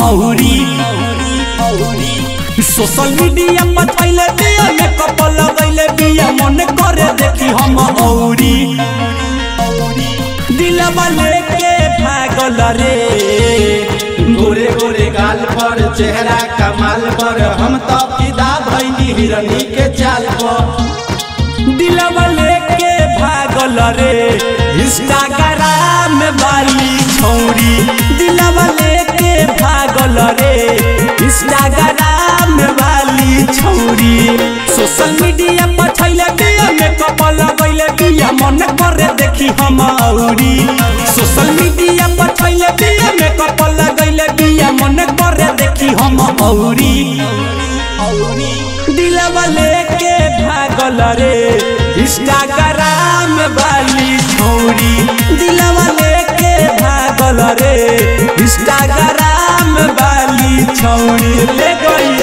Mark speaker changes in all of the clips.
Speaker 1: औरी social media पर पहले बिया मेकअप लगैले बिया मन करे देखी हम औरी दिलवा लेके भागल रे
Speaker 2: गोरे गोरे गाल पर चेहरा कमाल पर हम तो फिदा भइनी हिरनी के चाल पर
Speaker 1: दिलवा लेके भागल रे इंस्टाग्राम वाली छौरी दिलवा लेके भागल रे इंस्टाग्राम वाली छौरी सोशल मीडिया पर छैले बिया मेकअप लगैले बिया मन करे देखी हम औरी सोशल मीडिया पर छैले बिया मेकअप लगैले बिया मन करे देखी हम औरी दिलवा लेके भागल रे इंस्टाग्राम वाली छौरी दिलवा लेके भागल रे इंस्टाग्राम वाली छौरी ले गई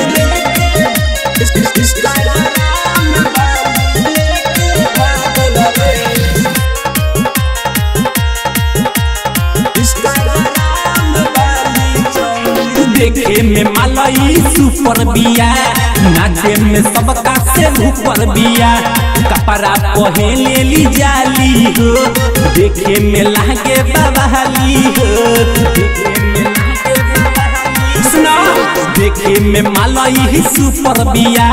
Speaker 1: देखे में मालई सुपर बिया नाचे में सबका से ऊपर बिया कपड़ा पहले ली जाली हो देखे में लागे बवाली हो देखे में मालई सुपर बिया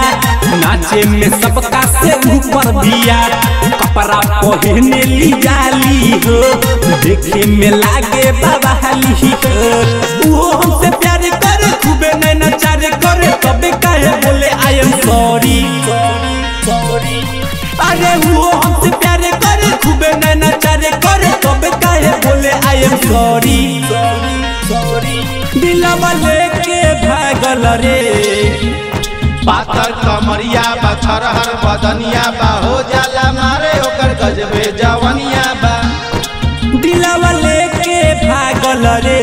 Speaker 1: नाचे में सबका से ऊपर बिया कपड़ा पहने ली जाली हो देखे में लागे बवाली हो वो हमसे प्यार करे खूबे नैना चारे करे तबे कहे बोले आई एम सॉरी अरे वो हमसे प्यार करे खूबे नैना चारे करे तबे कहे बोले आई एम सॉरी दिलवा लेके भागल रे
Speaker 2: पातर कमरिया बा छरहर बदनिया बा हो जाला मारे ओकर गजबे जवनिया बा
Speaker 1: दिलवा लेके भागल रे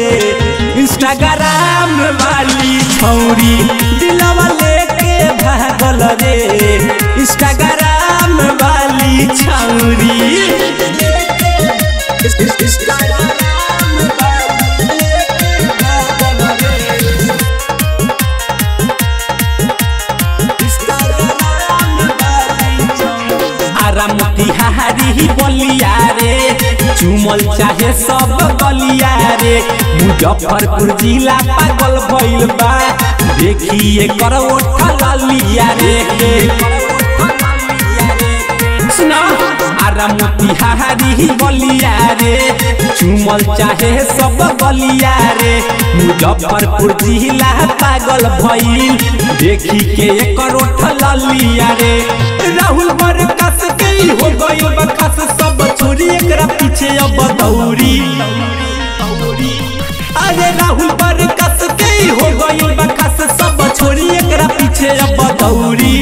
Speaker 1: इंस्टाग्राम वाली छौरी दिलवा लेके भागल रे इंस्टाग्राम वाली छौरी मोतिहारी बलिया रे चुमल चाहे सब बलिया रे मुजफ्फरपुर जिला पागल भइल बा देखिए कर ओठा लिया रे सुना आरा मोतिहारी बलिया रे चुमल चाहे सब बलिया रे मुजफ्फरपुर जिला पागल भइल देखी के कर ओठा लिया रे राहुल बरकस के हो गइल बखस सब छोरी एकरा पीछे अब दौरी अरे राहुल बरकस के हो गइल बखस सब छोरी एकरा पीछे अब दौरी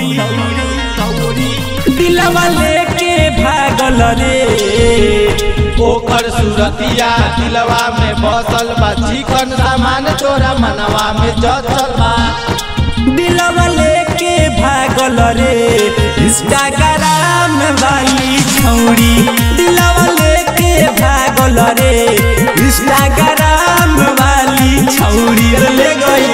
Speaker 1: दिलवा लेके भागल रे
Speaker 2: ओकर सूरतिया दिलवा में बसल बा चिकन सामान तोरा मनवा में जचल बा
Speaker 1: दिलवा लेके भागल रे इंस्टाग्राम वाली छौरी दिलवा लेके भागल रे इंस्टाग्राम वाली छौरी ले गई।